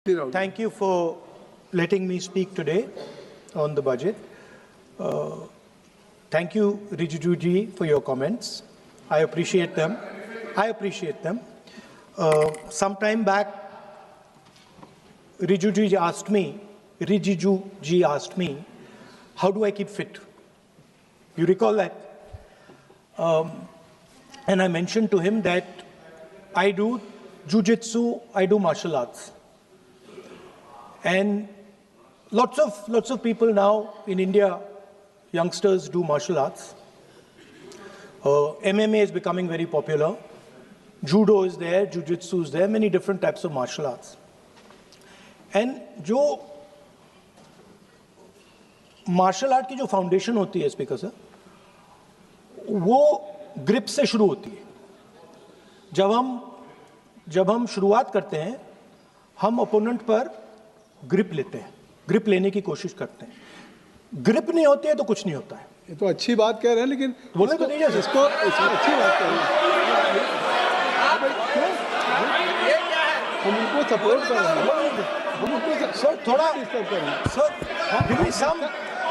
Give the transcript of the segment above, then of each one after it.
Thank you for letting me speak today on the budget. Thank you, Rijiju ji, for your comments. I appreciate them. Some time back, Rijiju ji asked me, how do I keep fit? You recall that? And I mentioned to him that I do jiu-jitsu, I do martial arts. And lots of people now in India, youngsters do martial arts. MMA is becoming very popular. Judo is there, jiu-jitsu is there, many different types of martial arts. And जो martial art की जो foundation होती है speaker sir, वो grip से शुरू होती है. जब हम शुरुआत करते हैं, हम opponent पर ग्रिप लेते हैं, ग्रिप लेने की कोशिश करते हैं. ग्रिप नहीं होती है तो कुछ नहीं होता है. ये तो अच्छी बात कह रहे हैं, लेकिन बोले तो दीजिए इसको अच्छी बात कह रहे हैं. हम उनको सपोर्ट कर रहे हैं. हम उनको सर थोड़ा डिस्टर्ब कर रहे हैं. सर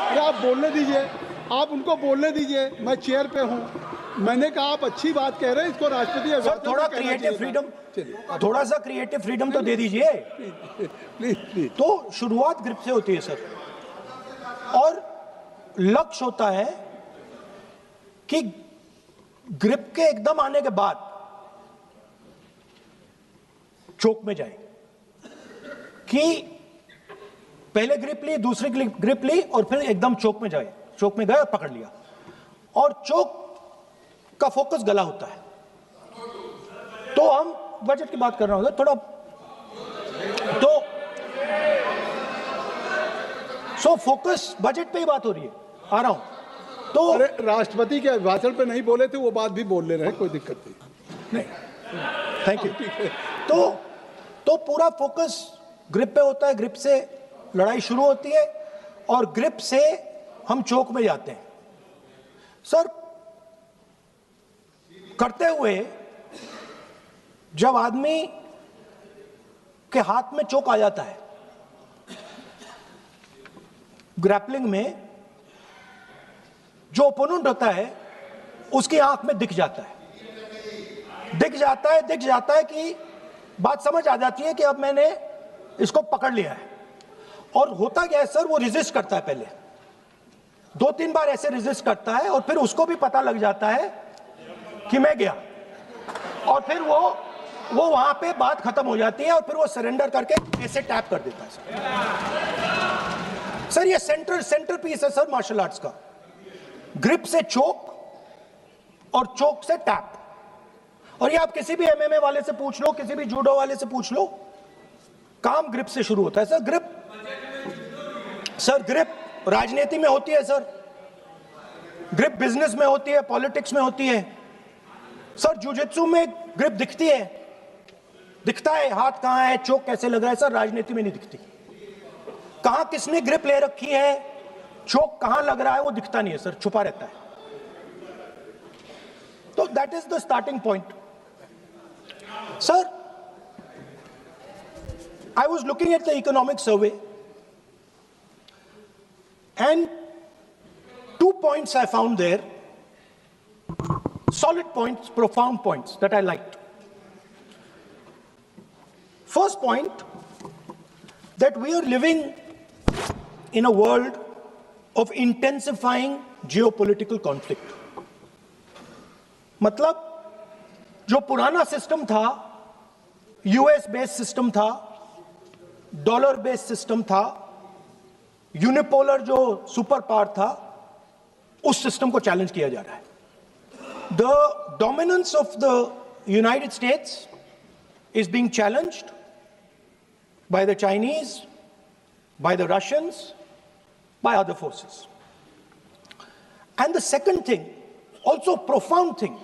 अरे आप बोलने दीजिए, आप उनको बोलने दीजिए. मैं चेयर पे हूँ. मैंने कहा आप अच्छी बात कह रहे हैं, इसको राष्ट्रपति सर थोड़ा क्रिएटिव फ्रीडम, थोड़ा सा क्रिएटिव फ्रीडम तो दे दीजिए. प्लीज. तो शुरुआत ग्रिप से होती है सर, और लक्ष्य होता है कि ग्रिप के एकदम आने के बाद चोक में जाए, कि पहले ग्रिप ली, दूसरी ग्रिप ली और फिर एकदम चोक में जाए. चोक में गए और पकड़ लिया, और चोक का फोकस गला होता है. तो हम बजट की बात कर रहे होंगे थोड़ा, तो फोकस बजट पे ही बात हो रही है. आ रहा हूं. तो अरे राष्ट्रपति के भाषण पे नहीं बोले थे, वो बात भी बोल ले रहे हैं, कोई दिक्कत नहीं. Thank you. तो पूरा फोकस ग्रिप पे होता है. ग्रिप से लड़ाई शुरू होती है और ग्रिप से हम चोक में जाते हैं. सर करते हुए जब आदमी के हाथ में चोक आ जाता है, ग्रैपलिंग में जो ओपोनेंट होता है उसकी आंख में दिख जाता है कि बात समझ आ जाती है कि अब मैंने इसको पकड़ लिया है. और होता क्या है सर, वो रेजिस्ट करता है. पहले 2-3 बार ऐसे रेजिस्ट करता है और फिर उसको भी पता लग जाता है कि मैं गया, और फिर वो वहां पे बात खत्म हो जाती है और फिर वो सरेंडर करके ऐसे टैप कर देता है. सर ये सेंटर पीस है सर मार्शल आर्ट्स का. ग्रिप से चोक और चोक से टैप. और ये आप किसी भी एमएमए वाले से पूछ लो, किसी भी जूडो वाले से पूछ लो, काम ग्रिप से शुरू होता है. सर ग्रिप राजनीति में होती है सर, ग्रिप बिजनेस में होती है, पॉलिटिक्स में होती है. सर जिu-jitsu में ग्रिप दिखता है हाथ कहां है, चोक कैसे लग रहा है. सर राजनीति में नहीं दिखती. कहां किसने ग्रिप ले रखी है, चोक कहां लग रहा है, वो दिखता नहीं है सर, छुपा रहता है. तो that is the starting point. Sir I was looking at the economic survey and 2 points I found there, solid points, profound points that I liked. First point, that we are living in a world of intensifying geopolitical conflict. मतलब जो पुराना system था, US based system था, dollar based system था, unipolar जो super power था, उस system को चैलेंज किया जा रहा है. The dominance of the United states is being challenged by the Chinese, by the Russians, by other forces. And the second thing, also profound thing,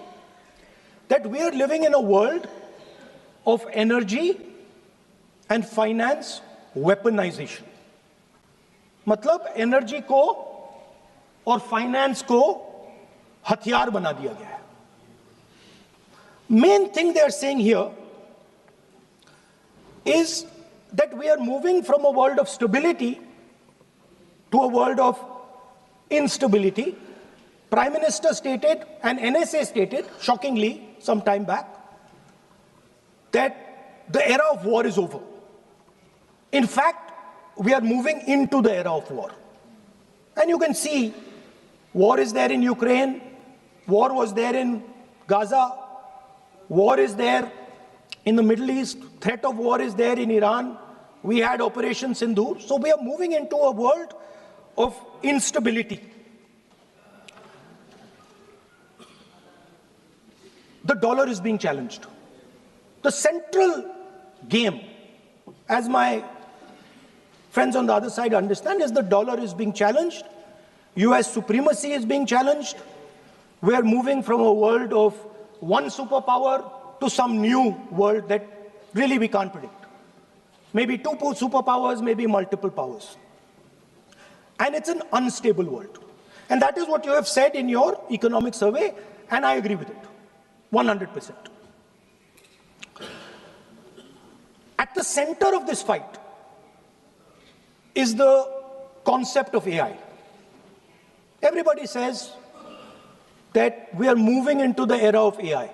that we are living in a world of energy and finance weaponization. मतलब energy को और finance को हथियार बना दिया गया है. Main thing they are saying here is that we are moving from a world of stability to a world of instability. Prime Minister stated, and NSA stated, shockingly, some time back, that the era of war is over. In fact, we are moving into the era of war. And you can see, war is there in Ukraine, war was there in Gaza, war is there in the Middle East, threat of war is there in Iran, we had Operation Sindoor. So we are moving into a world of instability. The dollar is being challenged. The central game, as my friends on the other side understand, is the dollar is being challenged. US supremacy is being challenged. We are moving from a world of one superpower to some new world that really we can't predict. Maybe two superpowers, maybe multiple powers. And it's an unstable world. And that is what you have said in your economic survey, and I agree with it, 100%. At the center of this fight is the concept of AI. Everybody says that we are moving into the era of AI.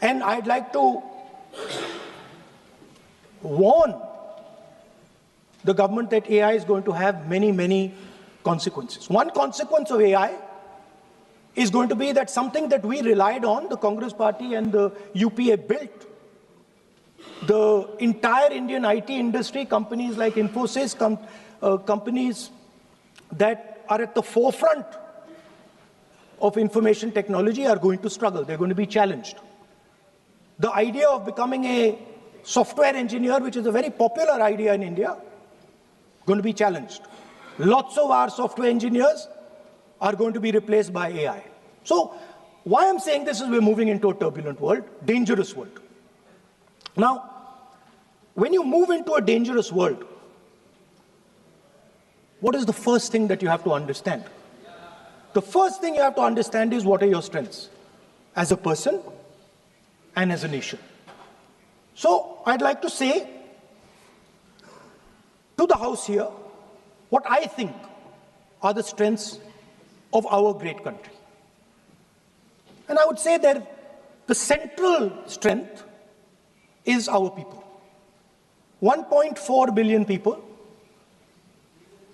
And I'd like to warn the government that AI is going to have many, many consequences. One consequence of AI is going to be that something that we relied on, the Congress Party and the UPA built, the entire Indian IT industry, companies like Infosys, companies that are at the forefront of information technology are going to struggle. They're going to be challenged. The idea of becoming a software engineer, which is a very popular idea in India, going to be challenged. Lots of our software engineers are going to be replaced by AI. So why I'm saying this is we're moving into a turbulent world, dangerous world. Now, when you move into a dangerous world, what is the first thing that you have to understand? The first thing you have to understand is what are your strengths as a person and as a nation. So I'd like to say to the House here what I think are the strengths of our great country. And I would say that the central strength is our people. 1.4 billion people,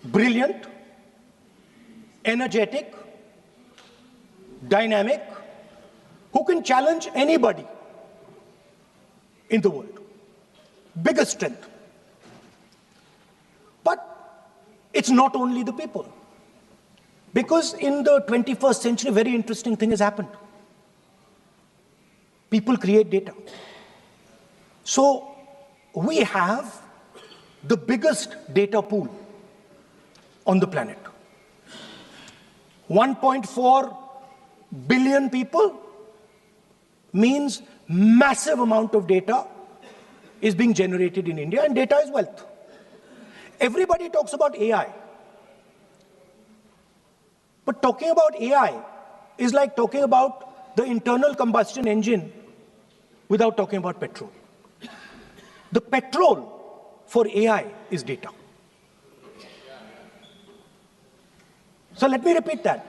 brilliant, energetic, dynamic, who can challenge anybody in the world. Biggest strength. But it's not only the people. Because in the 21st century, a very interesting thing has happened. People create data. So we have the biggest data pool on the planet. 1.4 billion people means massive amount of data is being generated in India, and data is wealth. Everybody talks about AI. But talking about AI is like talking about the internal combustion engine without talking about petrol. The petrol for AI is data. So let me repeat that.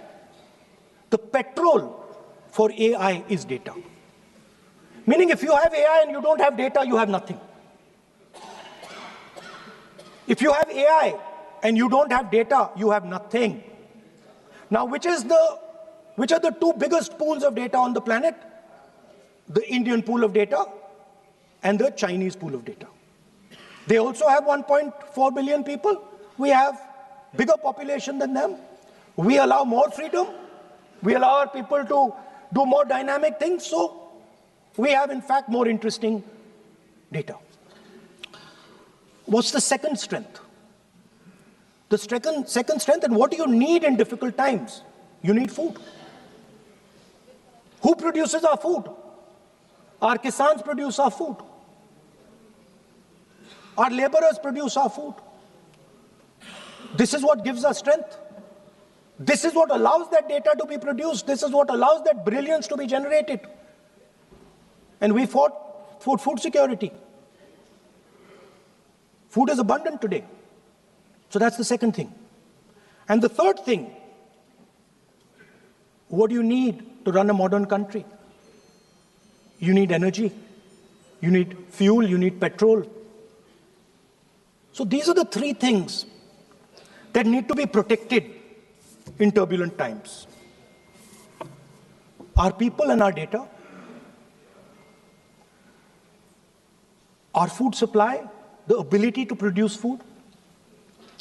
The petrol for AI is data. Meaning if you have AI and you don't have data, you have nothing. If you have AI and you don't have data, you have nothing. Now, which are the two biggest pools of data on the planet? The Indian pool of data and the Chinese pool of data. They also have 1.4 billion people. We have bigger population than them. We allow more freedom. We allow our people to do more dynamic things. So we have, in fact, more interesting data. What's the second strength? The second strength, and what do you need in difficult times? You need food. Who produces our food? Our Kisans produce our food. Our laborers produce our food. This is what gives us strength. This is what allows that data to be produced. This is what allows that brilliance to be generated. And we fought for food security. Food is abundant today. So that's the second thing. And the third thing, what do you need to run a modern country? You need energy, you need fuel, you need petrol. So these are the three things that need to be protected in turbulent times. Our people and our data, our food supply, the ability to produce food,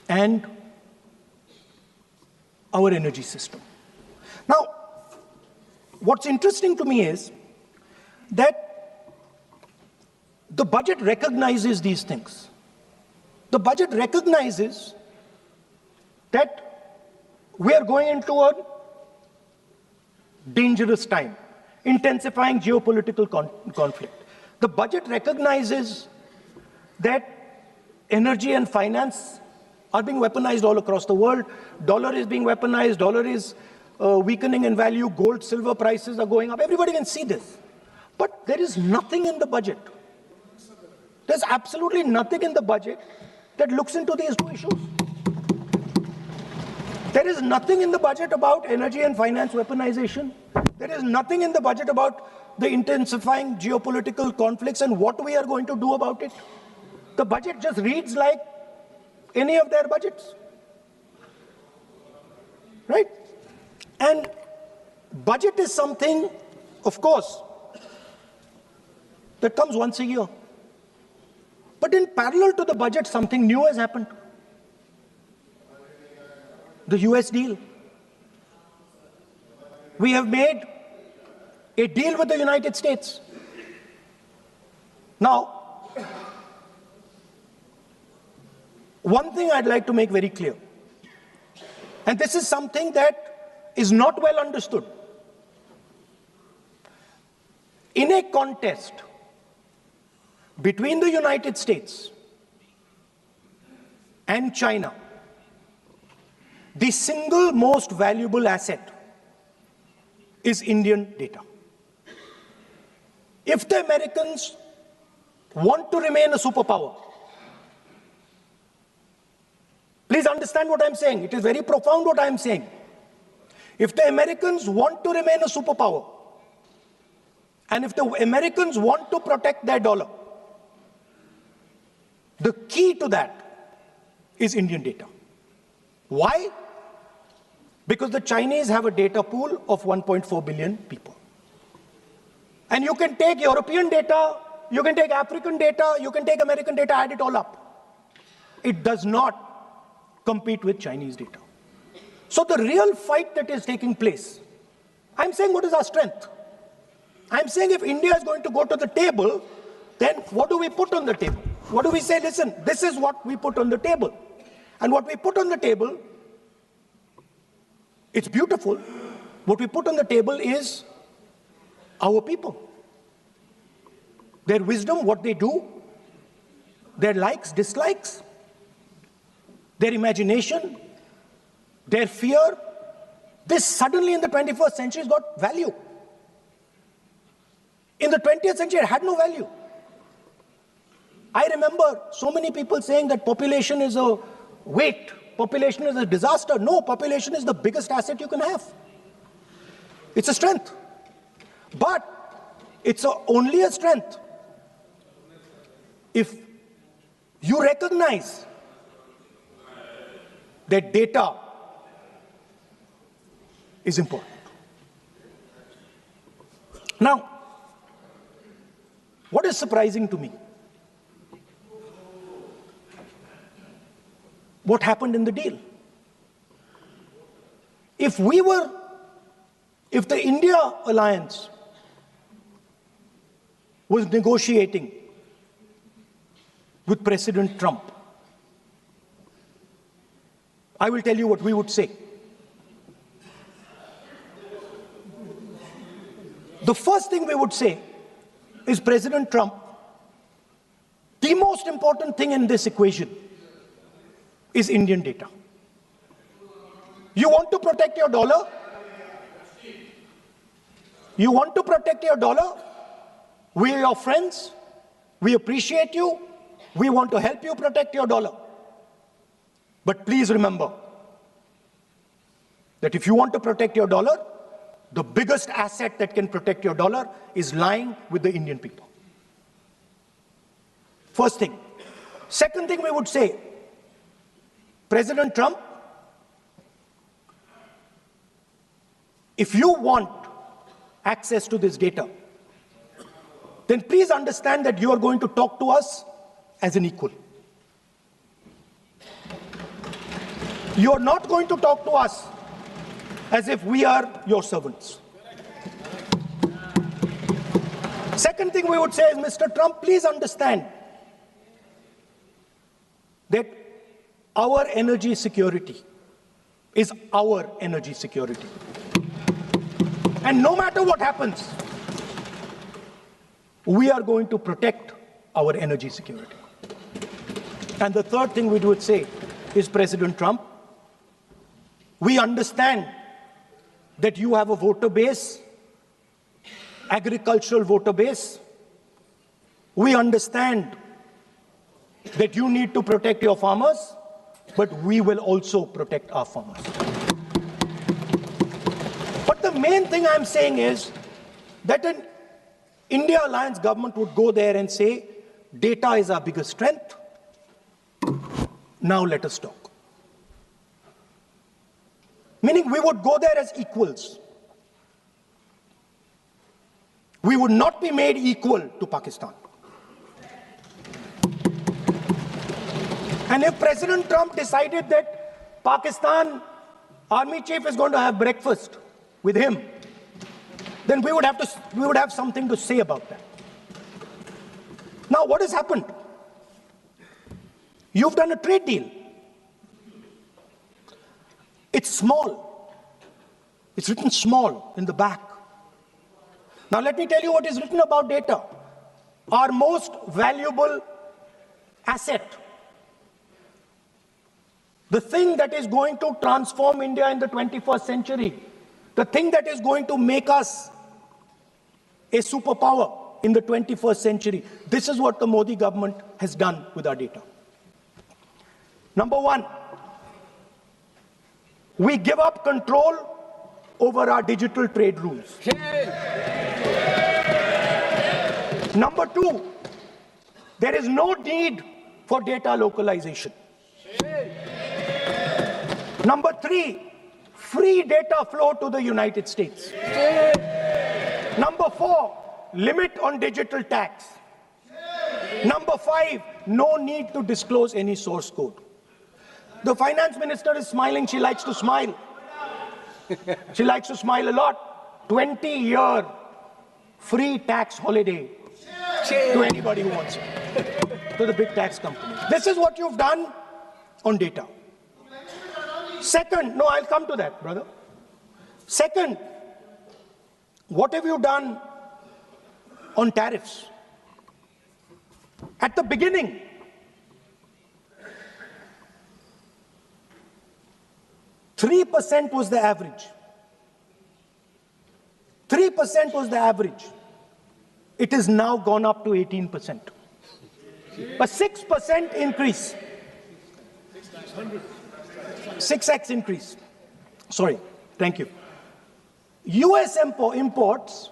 and our energy system. Now, what's interesting to me is that the budget recognizes these things. The budget recognizes that we are going into a dangerous time, intensifying geopolitical conflict. The budget recognizes that energy and finance are being weaponized all across the world. Dollar is being weaponized, dollar is weakening in value, gold, silver prices are going up. Everybody can see this. But there is nothing in the budget. There's absolutely nothing in the budget that looks into these two issues. There is nothing in the budget about energy and finance weaponization. There is nothing in the budget about the intensifying geopolitical conflicts and what we are going to do about it. The budget just reads like any of their budgets. Right? And budget is something, of course, that comes once a year. But in parallel to the budget, something new has happened. The US deal. We have made a deal with the United States. Now, one thing I'd like to make very clear, and this is something that is not well understood. In a contest between the United States and China, the single most valuable asset is Indian data. If the Americans want to remain a superpower, please understand what I'm saying. It is very profound what I'm saying. If the Americans want to remain a superpower, and if the Americans want to protect their dollar, the key to that is Indian data. Why? Because the Chinese have a data pool of 1.4 billion people. And you can take European data, you can take African data, you can take American data, add it all up. It does not compete with Chinese data. So the real fight that is taking place, I'm saying what is our strength? I'm saying if India is going to go to the table, then what do we put on the table? What do we say? Listen, this is what we put on the table. And what we put on the table, it's beautiful. What we put on the table is our people. Their wisdom, what they do, their likes, dislikes, their imagination, their fear. This suddenly in the 21st century has got value. In the 20th century, it had no value. I remember so many people saying that population is a weight, population is a disaster. No, population is the biggest asset you can have. It's a strength. But it's only a strength if you recognize that data is important. Now, what is surprising to me? What happened in the deal? If the India alliance was negotiating with President Trump, I will tell you what we would say. The first thing we would say is, President Trump, the most important thing in this equation is Indian data. You want to protect your dollar? You want to protect your dollar? We are your friends. We appreciate you. We want to help you protect your dollar. But please remember that if you want to protect your dollar, the biggest asset that can protect your dollar is lying with the Indian people. First thing. Second thing we would say, President Trump, if you want access to this data, then please understand that you are going to talk to us as an equal. You are not going to talk to us as if we are your servants. Second thing we would say is, Mr. Trump, please understand that our energy security is our energy security. And no matter what happens, we are going to protect our energy security. And the third thing we would say is, President Trump, we understand that you have a voter base, agricultural voter base. We understand that you need to protect your farmers, but we will also protect our farmers. But the main thing I'm saying is that an India Alliance government would go there and say, data is our biggest strength. Now let us talk. Meaning we would go there as equals. We would not be made equal to Pakistan. And if President Trump decided that Pakistan army chief is going to have breakfast with him, then we would have something to say about that. Now, what has happened? You've done a trade deal. It's small. It's written small in the back. Now, let me tell you what is written about data. Our most valuable asset, the thing that is going to transform India in the 21st century, the thing that is going to make us a superpower in the 21st century. This is what the Modi government has done with our data. Number one, we give up control over our digital trade rules. Number two, there is no need for data localization. Number three, free data flow to the United States. Number four, limit on digital tax. Number five, no need to disclose any source code. The finance minister is smiling. She likes to smile. She likes to smile a lot. 20-year free tax holiday to anybody who wants it, to the big tax companies. This is what you've done on data. Second, no, I'll come to that, brother. Second, what have you done on tariffs? At the beginning, %3 was the average. 3% was the average. It has now gone up to 18%. A 6% increase. 6x increase. Sorry, thank you. US imports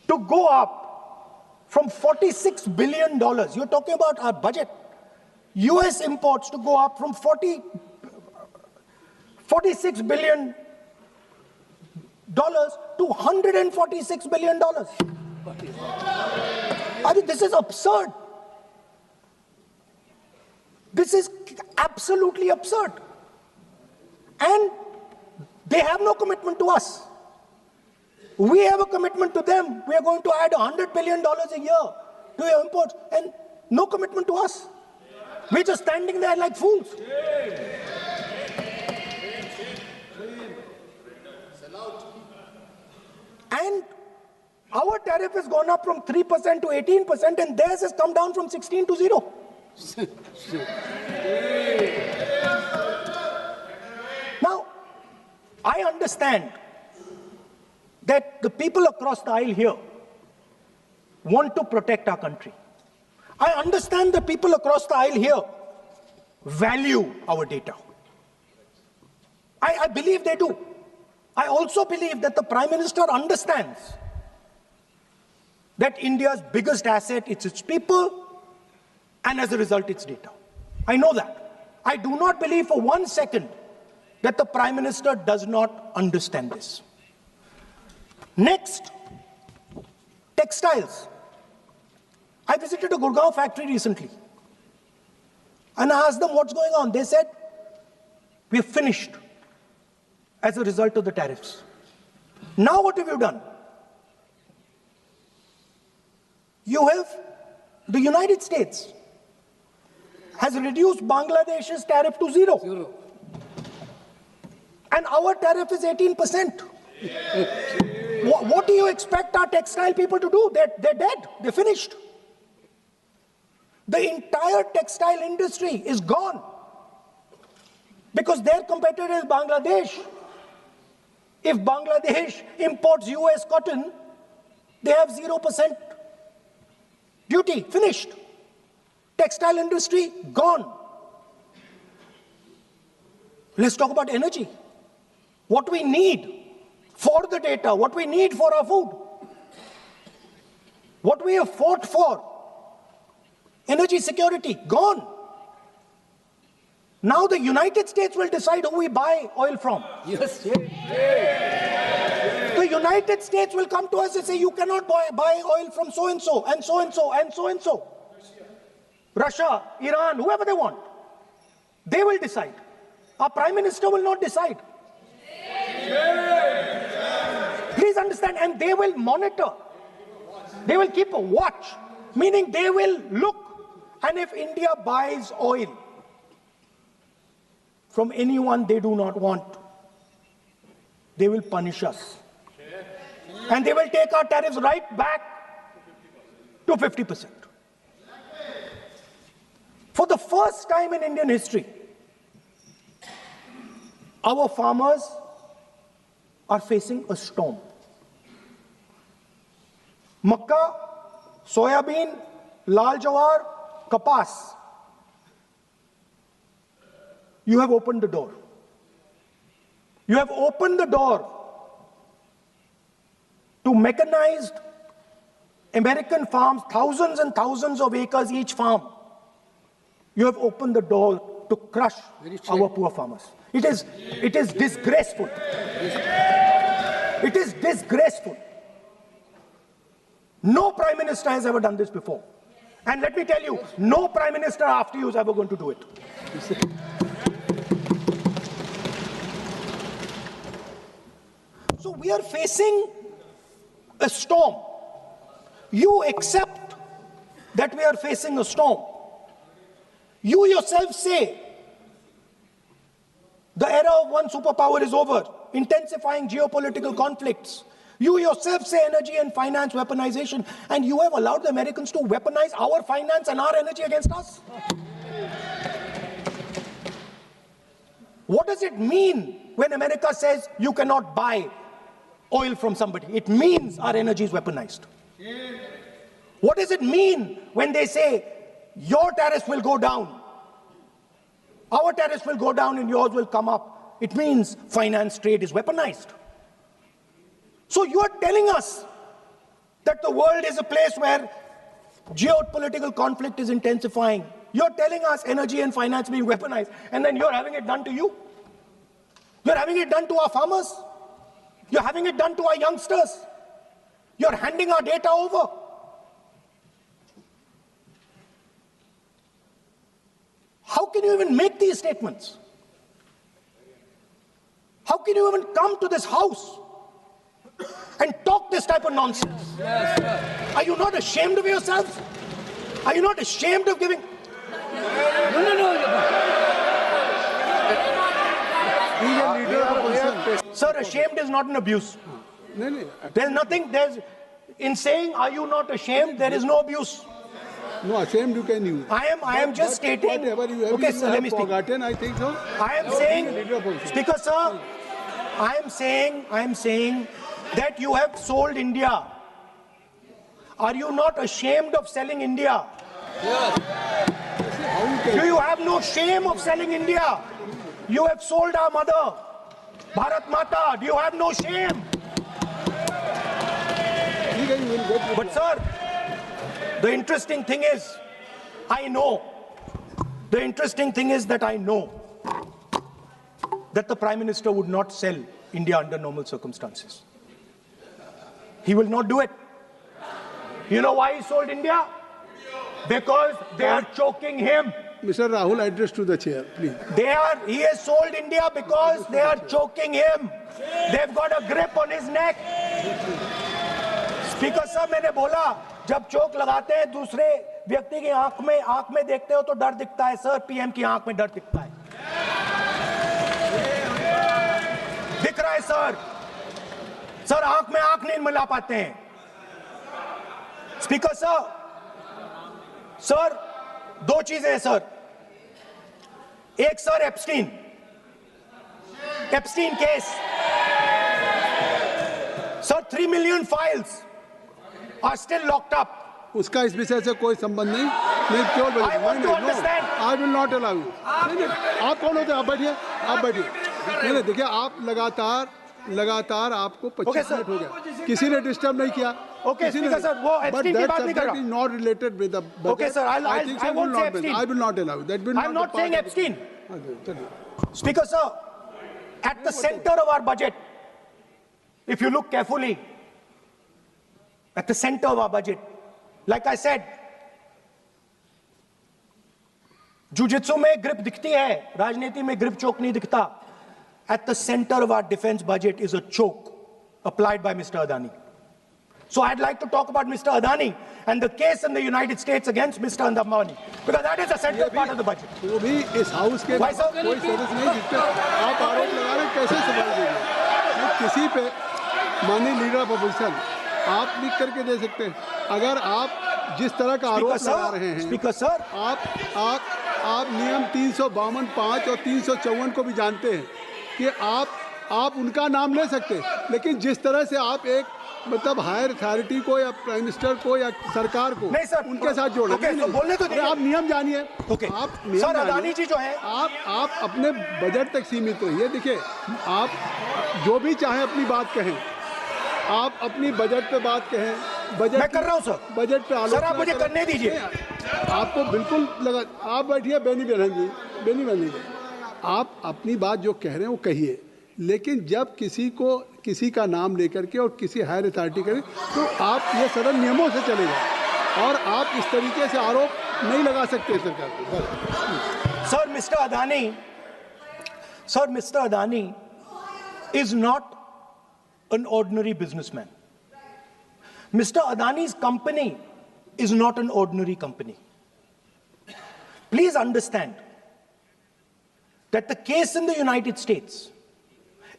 to go up from $46 billion. You're talking about our budget. US imports to go up from $46 billion to $146 billion. I mean, this is absurd. This is absolutely absurd. And they have no commitment to us. We have a commitment to them. We are going to add $100 billion a year to your imports, and no commitment to us. We're just standing there like fools. And our tariff has gone up from 3% to 18%, and theirs has come down from 16 to 0. Now, I understand that the people across the aisle here want to protect our country. I understand that people across the aisle here value our data. I believe they do. I also believe that the Prime Minister understands that India's biggest asset is its people, and as a result, its data. I know that. I do not believe for 1 second that the Prime Minister does not understand this. Next, textiles. I visited a Gurgaon factory recently, and I asked them what's going on. They said, we're finished as a result of the tariffs. Now what have you done? The United States has reduced Bangladesh's tariff to zero. And our tariff is 18%. What do you expect our textile people to do? They're dead. They're finished. The entire textile industry is gone because their competitor is Bangladesh. If Bangladesh imports US cotton, they have 0% duty. Finished. Textile industry gone. Let's talk about energy. What we need for the data, what we need for our food, what we have fought for. Energy security, gone. Now the United States will decide who we buy oil from. Yes. The United States will come to us and say, you cannot buy oil from so-and-so, and so-and-so, and so-and-so. Russia, Iran, whoever they want. They will decide. Our Prime Minister will not decide. Please understand, and they will monitor. They will keep a watch, meaning they will look. And if India buys oil from anyone they do not want, they will punish us. And they will take our tariffs right back to 50%. For the first time in Indian history, our farmers are facing a storm. Makkah, soybean, lal jawar, kapas. You have opened the door. You have opened the door to mechanized American farms, thousands and thousands of acres each farm. You have opened the door to crush our poor farmers. It is disgraceful. It is disgraceful. No Prime Minister has ever done this before. And let me tell you, no Prime Minister after you is ever going to do it. So we are facing a storm. You accept that we are facing a storm. You yourself say the era of one superpower is over, intensifying geopolitical conflicts. You yourself say energy and finance weaponization, and you have allowed the Americans to weaponize our finance and our energy against us. What does it mean when America says you cannot buy oil from somebody? It means our energy is weaponized. What does it mean when they say your tariffs will go down, our tariffs will go down and yours will come up? It means finance trade is weaponized. So you are telling us that the world is a place where geopolitical conflict is intensifying. You're telling us energy and finance being weaponized, and then you're having it done to you. You're having it done to our farmers. You're having it done to our youngsters. You're handing our data over. How can you even make these statements? How can you even come to this house and talk this type of nonsense? Yes, Are you not ashamed of yourselves? Are you not ashamed of giving? No. He is a leader of opposition. Sir, ashamed is not an abuse. No. There's nothing, in saying, are you not ashamed, there is no abuse. No, ashamed you can use. I am just stating. Whatever you have, Okay, sir, let me speak. forgotten, I think so. I am saying, Speaker, sir, I am saying that you have sold India. Are you not ashamed of selling India Yes. Do you have no shame of selling India? You have sold our mother, Bharat Mata. Do you have no shame? But sir, the interesting thing is, the interesting thing is that I know that the Prime Minister would not sell India under normal circumstances. He will not do it. You know why he sold India? Because they are choking him. Mr. Rahul, address to the chair, please. He has sold India because they are choking him. They've got a grip on his neck. Speaker साहब, मैंने बोला जब चोक लगाते हैं दूसरे व्यक्ति की आंख में देखते हो तो डर दिखता है सर, पीएम की आंख में डर दिखता है, दिख रहा है सर आंख में आंख नहीं मिला पाते हैं। स्पीकर साहब, सर दो चीजें हैं सर, एक sir Epstein case sir, 3 million files are still locked up. उसका इस विषय से कोई संबंध नहीं। मैं क्यों बोल I want to understand. I will not allow you. आप कौन होते हैं? आप बैठिए। नहीं, देखिए आप लगातार आपको 25 मिनट हो गया, किसी ने डिस्टर्ब नहीं किया। Okay, Speaker sir, वो एप्स्टीन की बात नहीं कर रहा। Not related with the budget. Okay sir, I won't say Epstein. I will not allow. That will not. I'm not saying Epstein. चलिए। Speaker sir, at the center of our budget, if you look carefully, at the center of our budget, like I said, jujitsu में grip दिखती है, राजनीति में grip choke नहीं दिखता. At the center of our defense budget is a choke applied by Mr. Adani. So I'd like to talk about Mr. Adani and the case in the United States against Mr. Ambani, because that is the central part of the budget. वो भी इस house के Why, sir? कोई सदस्य नहीं जिस पे आप आरोप लगा रहे हैं, कैसे सवाल देंगे? किसी पे माननीय लीडर ऑफ अपोजिशन आप लिख करके दे सकते हैं। अगर आप जिस तरह का आरोप लगा रहे हैं, स्पीकर सर, आप नियम 352(5) और 354 को भी जानते हैं कि आप उनका नाम ले सकते हैं, लेकिन जिस तरह से आप एक मतलब हायर अथॉरिटी को या प्राइम मिनिस्टर को या सरकार को नहीं सर, उनके साथ जोड़े। तो बोलने तो दीजिए। आप नियम जानिए। आप नियम सर, अदानी जी जो है, आप अपने बजट तक सीमित रहिए। देखिए, आप जो भी चाहें अपनी बात कहें, आप अपनी बजट पे बात कहें। बजट मैं कर रहा हूं सर, बजट पे आलोचना सर आप मुझे करने दीजिए। आपको बिल्कुल लगा। आप बैठिए बेनी बहन जी, आप अपनी बात जो कह रहे हैं वो कहिए, लेकिन जब किसी का नाम लेकर के और किसी हायर अथॉरिटी करें तो आप ये सदन नियमों से चलेगा और आप इस तरीके से आरोप नहीं लगा सकते सरकार को। Sir mister Adani is not an ordinary businessman. Mr. Adani's company is not an ordinary company. Please understand that the case in the United States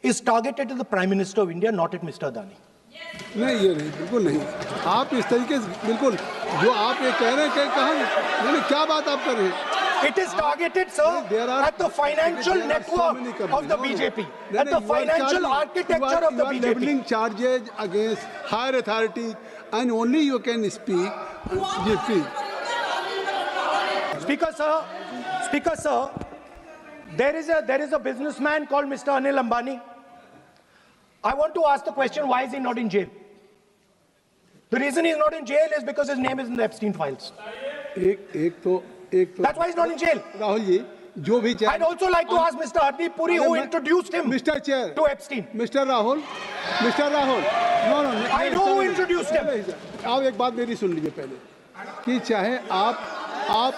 is targeted at the Prime Minister of India, not at Mr. Adani. नहीं, ये नहीं, बिल्कुल नहीं। आप इस तरीके से बिल्कुल जो आप ये कह रहे हैं कि कहाँ क्या बात आप कर रहे हैं? It is targeted, sir, at the financial network of the BJP, at the financial architecture of the BJP. You are leveling charges against higher authority, and only you can speak. Speaker, sir, there is a businessman called Mr. Anil Ambani. I want to ask the question: why is he not in jail? The reason he's not in jail is because his name is in the Epstein files. That's why he's not in jail. Rahul ji, जो भी I'd also like to ask Mr. Hardeep Puri, who introduced him Mr. Chair to Epstein. Mr. Rahul, no, I know who introduced him. आप एक बात मेरी सुन लीजिए पहले, कि चाहे आप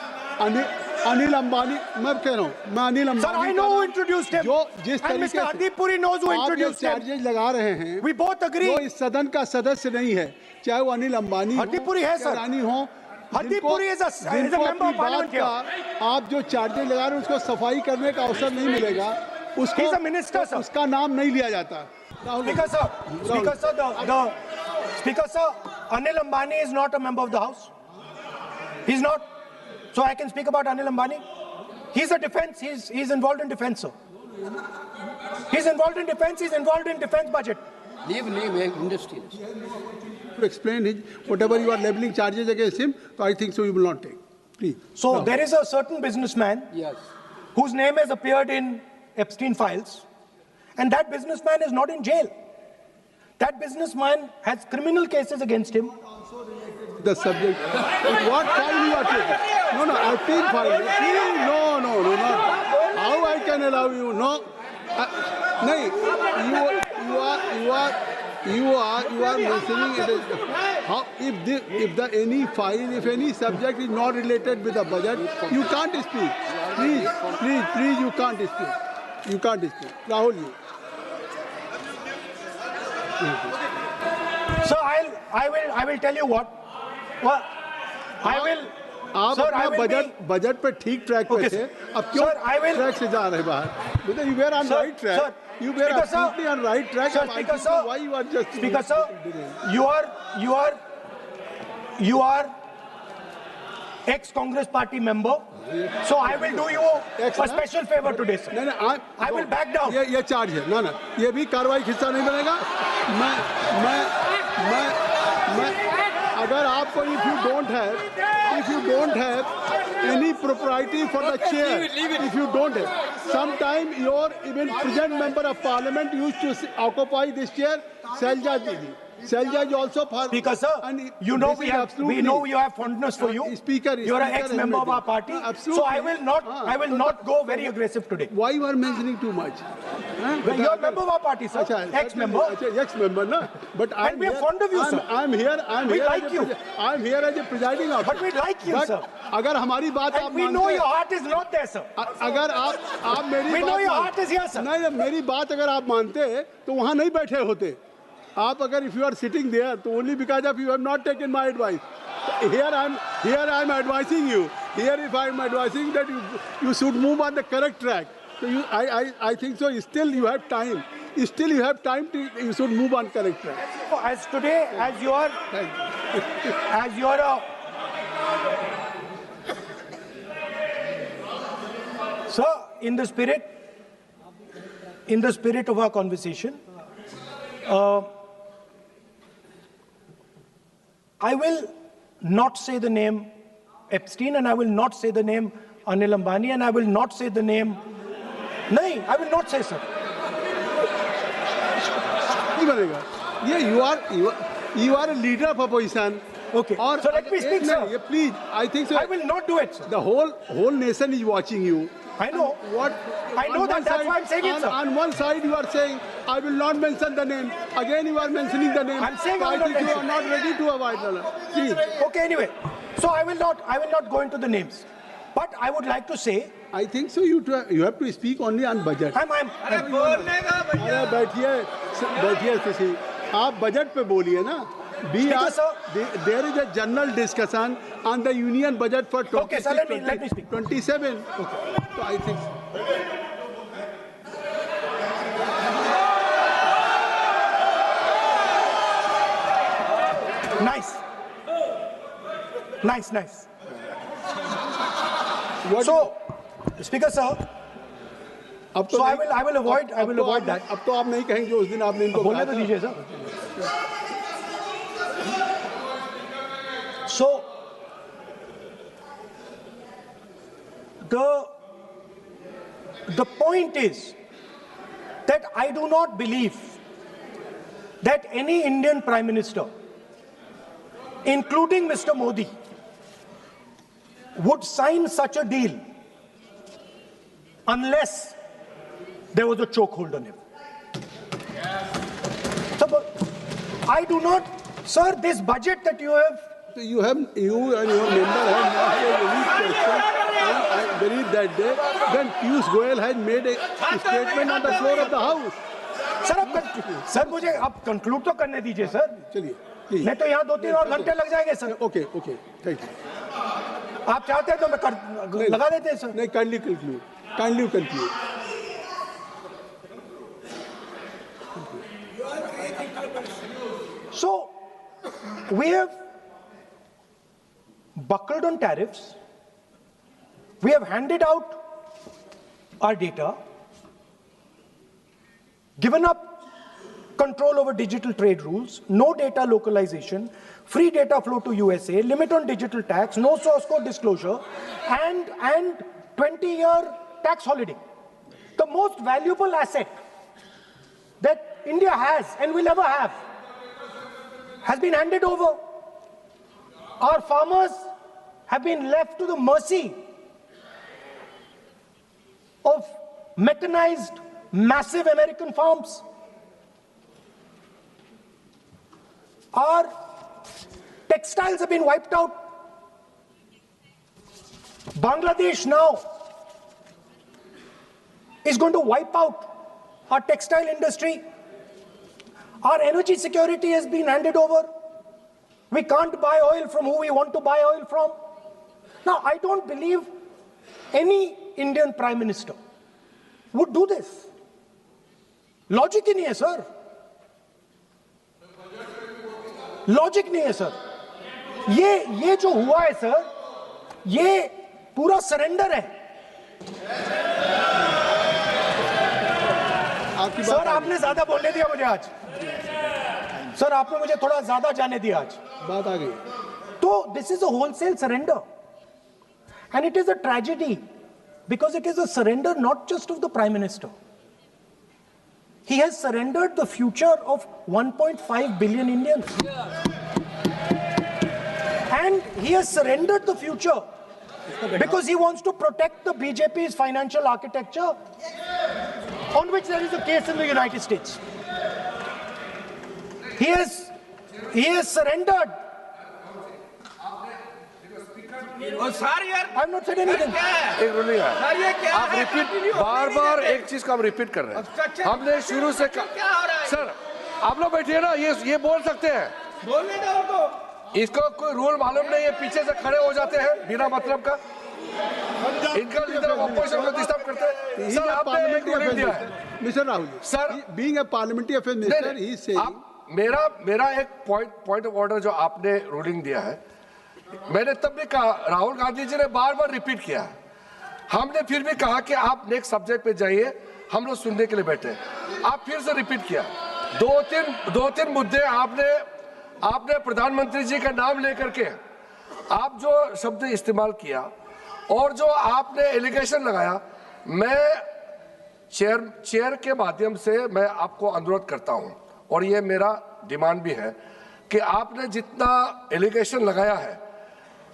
अनिल अंबानी, मैं कह रहा हूँ, मैं Anil Ambani, Sir, I know who introduced him. जो जिस and तरीके Mr. Hardeep Puri knows who introduced him. Charges लगा रहे हैं, We both agree. जो इस सदन का सदस्य नहीं है, चाहे वो अनिल अंबानी Hardeep Puri है सर, रानी हो, Hardeep Puri is a member of parliament here. आप जो चार्जेज लगा रहे हैं उसको सफाई करने का अवसर नहीं मिलेगा, उसको He's a minister, sir. उसका नाम नहीं लिया जाता। Speaker sir, Anil Ambani is not a member of the House. He's not. So I can speak about Anil Ambani. He's a defense. He's involved in defense, sir. He's involved in defense. He's involved in defense budget. Leave industry. To explain whatever you are leveling charges against him, so I think so you will not take. Please. So No. there is a certain businessman Yes. whose name has appeared in Epstein files, and that businessman is not in jail. That businessman has criminal cases against him. The subject. What file you are taking? No, no, Epstein file. Please, no, not. How I can allow you? No. No, you are mentioning it. How if any subject is not related with the budget, you can't speak. Please, you can't speak. You can't speak. Rahul, you. So I will tell you what. Well, I will. आप Sir, I अपना will budget पे ठीक track पे Okay, थे, sir. अब क्यों Sir, I will- track से जा रहे बाहर? Because you were on Sir, right track. sir, You were Speaker, sir. absolutely on right track. Sir, I Speaker, think so. sir. Why you are just Speaker, sir, you are ex-Congress party member. So I will do you Ex a ना? special favor today, sir. नहीं, I will back down. ये charge है ना, ये भी कार्रवाई हिस्सा नहीं बनेगा. मैं अगर आपको if you don't have any propriety for the chair, if you don't have, sometime your even present member of parliament used to occupy this chair, Selja Didi. Selja is also for. Speaker, sir, and you know this is absolutely- we know you have fondness for you. Speaker, you are an Speaker ex-member of has our party. made it. Absolutely. So I will not go very aggressive today. Why you are mentioning too much? You are a member of our party, sir. अच्छा, Ex-member. Ex-member, na? But And we are fond of you, sir. I'm here. We here like as a you. I'm here as a presiding officer. But we like you, But sir. अगर हमारी बात आप And we मानते know हैं- your heart is not there, sir. अगर आप मेरी We बात know your मान- heart is here, sir. नहीं, मेरी बात अगर आप मानते तो वहाँ नहीं बैठे होते. आप अगर if you are sitting there, तो only because of you have not taken my advice. Here I'm advising you. Here if I'm advising that you should move on the correct track. So I think so. Still you have time. Still you have time to you should move on correct track. As today, as you are a sir, in the spirit of our conversation, I will not say the name Epstein, and I will not say the name Anil Ambani, and I will not say the name. No, I will not say, sir. नहीं बनेगा. You are a leader of opposition. Okay. So let me speak, sir. Please, I think so. I will not do it, sir. The whole nation is watching you. I know. I know on that. one That's side- why I'm saying it, sir. On one side you are saying, I will not mention the name. Again you are mentioning the name. I'm saying So I I will not think you are mention. not ready to avoid the Please. Okay, anyway. So I will not go into the names. But I would like to say, I think so. You have to speak only on budget. I'm अरे बैठिए किसी आप budget पे बोलिए ना. Speaker, sir. There is a general discussion on the union budget for 26, Okay, sir, let me speak. 27. Okay. So I think nice. what So, Speaker, sir, अब तो so I नहीं- will avoid that. अब तो आप नहीं कहेंगे उस दिन आपने इनको बोलने कहा तो था. दीजिए, sir. So, the point is that I do not believe that any Indian Prime Minister, including Mr. Modi, would sign such a deal unless there was a chokehold on him. So, but I do not, sir, this budget that you have. You and your member have not made any question. And I believe that day when Piyush Goyal had made a statement on the floor of the house. Sir मुझे अब conclude तो करने दीजिए sir. चलिए please. नहीं तो यहाँ 2-3 और घंटे लग जाएंगे सर. Okay, thank you. आप चाहते हैं तो मैं लगा देते हैं सर. नहीं, kindly conclude. So, we have buckled on tariffs. We have handed out our data, given up control over digital trade rules, no data localization, free data flow to USA, limit on digital tax, no source code disclosure, and 20-year tax holiday. The most valuable asset that India has and will ever have has been handed over. Our farmers have been left to the mercy of mechanized, massive American farms. Our textiles have been wiped out. Bangladesh now is going to wipe out our textile industry. Our energy security has been handed over. We can't buy oil from who we want to buy oil from. Now, I don't believe any Indian Prime Minister would do this. Logic ही नहीं है sir. Logic नहीं है sir. ये जो हुआ है sir, ये पूरा सरेंडर है. सर आपने ज्यादा बोलने दिया मुझे आज. सर आपने मुझे थोड़ा ज्यादा जाने दिया आज. बात आ गई. तो this is a wholesale surrender, and it is a tragedy because it is a surrender not just of the Prime Minister. He has surrendered the future of 1.5 billion Indians. And he has surrendered the future because he wants to protect the BJP's financial architecture, on which there is a case in the United States. He has surrendered. I'm not saying anything. एक रुलिए आप repeat बार एक चीज का हम repeat कर रहे हैं. हमने शुरू से सर आप लोग बैठिए ना, ये बोल सकते हैं. बोलने दो तो. इसको कोई रूल मालूम नहीं है, पीछे से खड़े हो जाते हैं बिना मतलब का. इनका लीडर ऑपोजिशन को डिस्टर्ब करते हैं. सर आपने एक रूलिंग दिया है mister Rahul sir, being a parliamentary affair minister ही से मेरा एक पॉइंट ऑफ ऑर्डर जो आपने रूलिंग दिया है, मैंने तब भी कहा, राहुल गांधी जी ने बार रिपीट किया. हमने फिर भी कहा कि आप नेक्स्ट सब्जेक्ट पे जाइए, हम लोग सुनने के लिए बैठे. आप फिर से रिपीट किया. दो तीन मुद्दे आपने प्रधानमंत्री जी का नाम लेकर के आप जो शब्द इस्तेमाल किया और जो आपने एलिगेशन लगाया, मैं चेयर के माध्यम से मैं आपको अनुरोध करता हूं, और ये मेरा डिमांड भी है कि आपने जितना एलिगेशन लगाया है,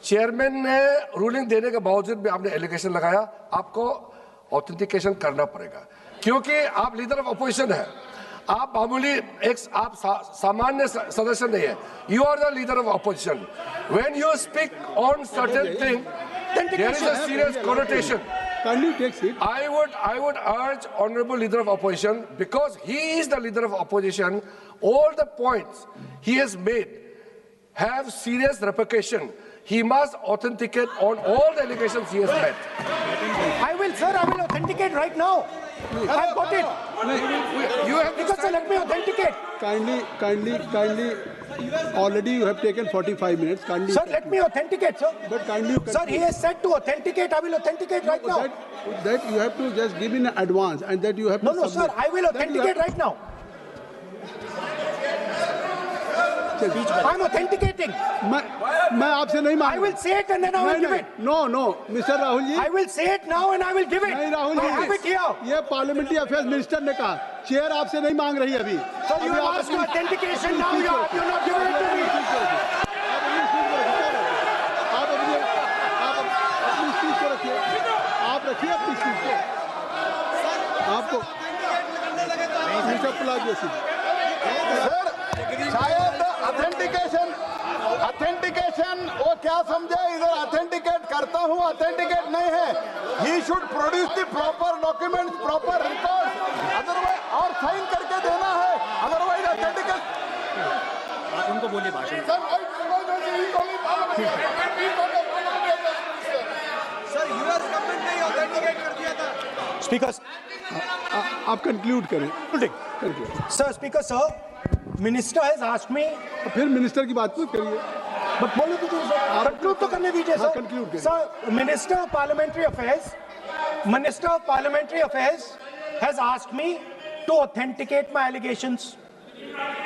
चेयरमैन ने रूलिंग देने के बावजूद भी आपने एलिगेशन लगाया, आपको ऑथेंटिकेशन करना पड़ेगा, क्योंकि आप लीडर ऑफ अपोजिशन है. आप मामूली आप सामान्य सदस्य नहीं है. You are the leader of opposition. When you speak on certain thing, there is a serious connotation. Kindly take seat. I would urge honorable leader of opposition, because he is the leader of opposition, all the points he has made have serious repercussion. He must authenticate on all the allegations he has made. I will authenticate right now. I've got it. You have to Because sir, let me authenticate. Kindly. Already you have taken 45 minutes. Kindly. Sir, let me authenticate, sir. But kindly. Sir, he has said to authenticate. I will authenticate right now. That you have to just give in advance, and that you have to. No, sir. I will authenticate right now. I'm authenticating. मैं आपसे नहीं मांग. I will say it and then I will give it. No, Mr. Rahul ji. I will say it now and I will give it. नहीं Rahul I have it ji, here. ये parliamentary affairs minister ने कहा, chair आपसे नहीं मांग रही अभी. So you have asked for authentication now. You're not giving it to me. आप अपनी स्पीच को रखिए. आप रखिए अपनी स्पीच को. आपको मिस्टर पुलाजी सर शायद ऑथेंटिकेशन वो क्या समझे, इधर ऑथेंटिकेट करता हूँ, ऑथेंटिकेट नहीं है. He should produce the proper documents, proper record, otherwise और साइन करके देना है, अदरवाइज ऑथेंटिकेट. आप उनको बोलिए भाषण. सर यूएस गवर्नमेंट ने ऑथेंटिकेट कर दिया था. Speaker. आप कंक्लूड करें. Sir, Speaker, sir. Minister has asked me. फिर मिनिस्टर की बात मत करिए. But बोलो तो सर. Conclude तो करने दीजिए सर. conclude करिए. Sir, Minister of Parliamentary Affairs has asked me to authenticate my allegations.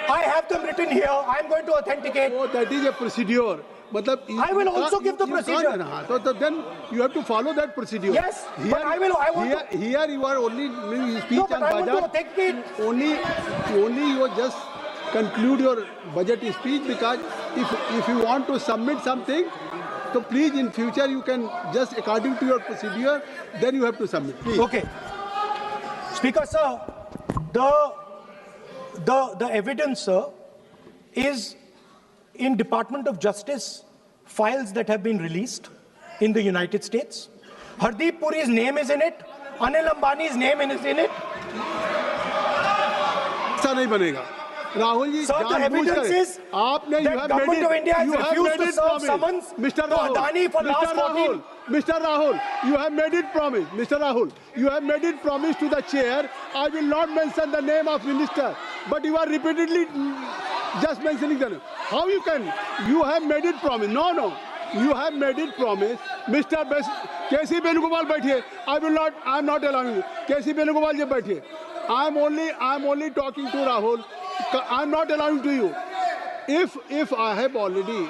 I have them written here. I'm going to authenticate. Oh, that is a procedure. मतलब I will also give the procedure. So then you have to follow that procedure. Yes, but I want to. Here you are only speech No, but on I want to budget. authenticate. Only you just conclude your budget speech, because if you want to submit something, so please in future you can just according to your procedure, then you have to submit. Please. Okay. Speaker, sir, the evidence, sir, is in Department of Justice files that have been released in the United States. Hardeep Puri's name is in it. Anil Ambani's name is in it. ऐसा नहीं बनेगा Rahul ji Sir, the जानबूझकर evidence is आपने that government of India has refused to serve summons Mr. to Adani for last 14. Mr. Rahul, you have made it promise. Mr. Rahul, you have made it promise to the chair. I will not mention the name of minister, but you are repeatedly just mentioning the name. How you can? You have made it promise. No. You have made it promise. Mr. K.C. Venugopal बैठिए. I am not allowing you. K.C. Venugopal जी बैठिए. I am only talking to Rahul. I am not allowing to you. If I have already,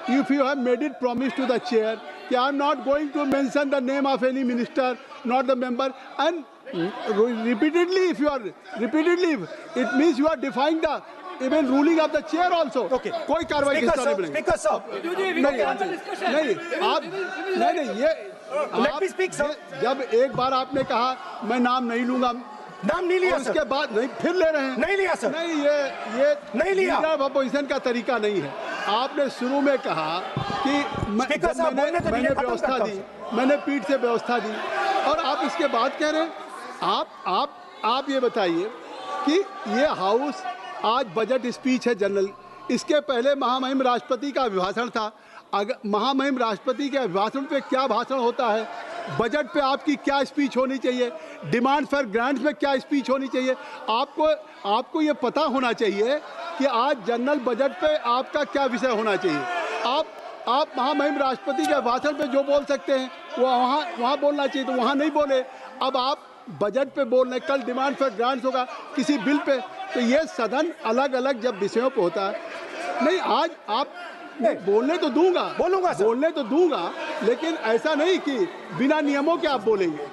if you have made it promise to the chair, I am not going to mention the name of any minister, not the member, and repeatedly, it means you are defying the even ruling of the chair also. Okay. कोई कार्रवाई किस तरह नहीं Speaker, sir. नहीं ये Let me speak, sir. जब एक बार आपने कहा मैं नाम नहीं लूंगा, नाम नहीं लिया, और सर. उसके बाद नहीं फिर ले रहे हैं. नहीं लिया, सर. नहीं ये नहीं लिया. लीडर ऑफ अपोजिशन का तरीका नहीं है. आपने शुरू में कहा कि स्पीकर साहब, बोलने तो मैंने दीजिए, खत्म व्यवस्था करता दी, हूं, मैंने पीठ से व्यवस्था दी, और आप इसके बाद कह रहे हैं. आप ये बताइए कि ये हाउस आज बजट स्पीच है जनरल. इसके पहले महामहिम राष्ट्रपति का अभिभाषण था. अगर महामहिम राष्ट्रपति के अभिभाषण पे क्या भाषण होता है, बजट पे आपकी क्या स्पीच होनी चाहिए, डिमांड फॉर ग्रांट्स में क्या स्पीच होनी चाहिए, आपको ये पता होना चाहिए कि आज जनरल बजट पे आपका क्या विषय होना चाहिए. आप महामहिम राष्ट्रपति के भाषण पे जो बोल सकते हैं वो वहाँ बोलना चाहिए, तो वहाँ नहीं बोले. अब आप बजट पे बोल रहे, कल डिमांड फॉर ग्रांट्स होगा किसी बिल पे, तो ये सदन अलग अलग जब विषयों पे होता है. नहीं, आज आप बोलने तो दूंगा, लेकिन ऐसा नहीं कि बिना नियमों के आप बोलेंगे.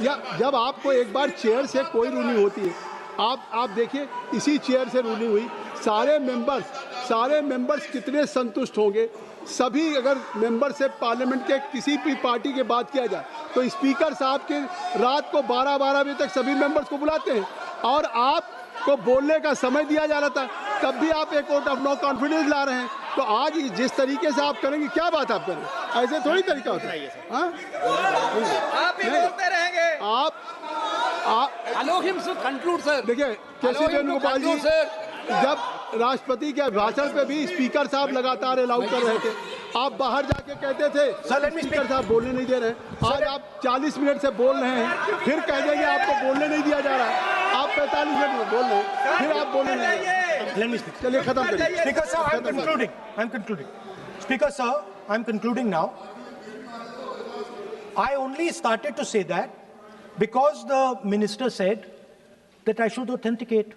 या जब आपको एक बार चेयर से कोई रूलिंग होती है, आप देखिए इसी चेयर से रूलिंग हुई, सारे मेंबर्स कितने संतुष्ट होंगे. सभी अगर मेंबर से पार्लियामेंट के किसी भी पार्टी की बात किया जाए तो स्पीकर साहब के रात को 12 बजे तक सभी मेंबर्स को बुलाते हैं, और आपको बोलने का समय दिया जा रहा था, तब भी आप एक वोट ऑफ नो कॉन्फिडेंस ला रहे हैं. तो आज जिस तरीके से आप करेंगे, क्या बात आप करें, ऐसे थोड़ी तरीका होता है. आप ही बोलते रहेंगे. Allow him to conclude, sir. देखिए के.सी. वेणुगोपाल जी, जब राष्ट्रपति के भाषण पे भी स्पीकर साहब लगातार अलाउ कर रहे थे, आप बाहर जाके कहते थे स्पीकर साहब बोलने नहीं दे रहे. आज आप 40 मिनट से बोल रहे हैं, फिर कह देंगे आपको बोलने नहीं दिया जा रहा है. आप 45 मिनट में बोल रहे हैं, फिर आप बोलने नहीं. चलिए खत्म करिए. Speaker, sir, I'm concluding. Speaker, sir, I'm concluding now. I only started to say that because the minister said that I should authenticate.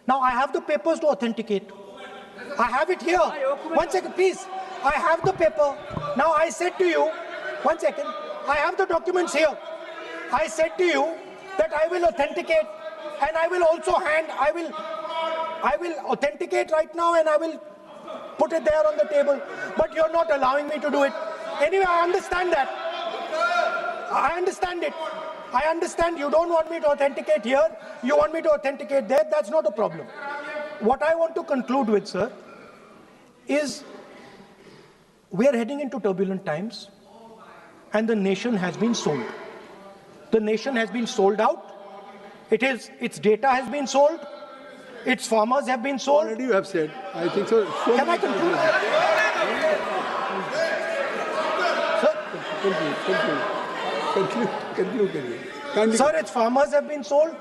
Now I have the papers to authenticate. I have it here. 1 second, please. I have the paper. Now I said to you, 1 second, I have the documents here. I said to you that I will authenticate, and I will also I will authenticate right now, and I will put it there on the table. But you're not allowing me to do it. Anyway, I understand that. I understand it. I understand you don't want me to authenticate here. You want me to authenticate there. That's not a problem. What I want to conclude with, sir, is we are heading into turbulent times, and the nation has been sold. The nation has been sold out. Its data has been sold. Its farmers have been sold. Already you have said. I think so. Can I conclude? Conclude. Sir, its farmers have been sold.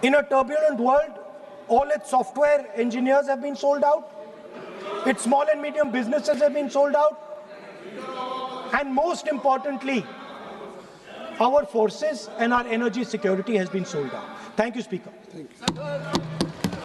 In a turbulent world, all its software engineers have been sold out. Its small and medium businesses have been sold out. And most importantly, our forces and our energy security has been sold out. Thank you, Speaker. Thank you.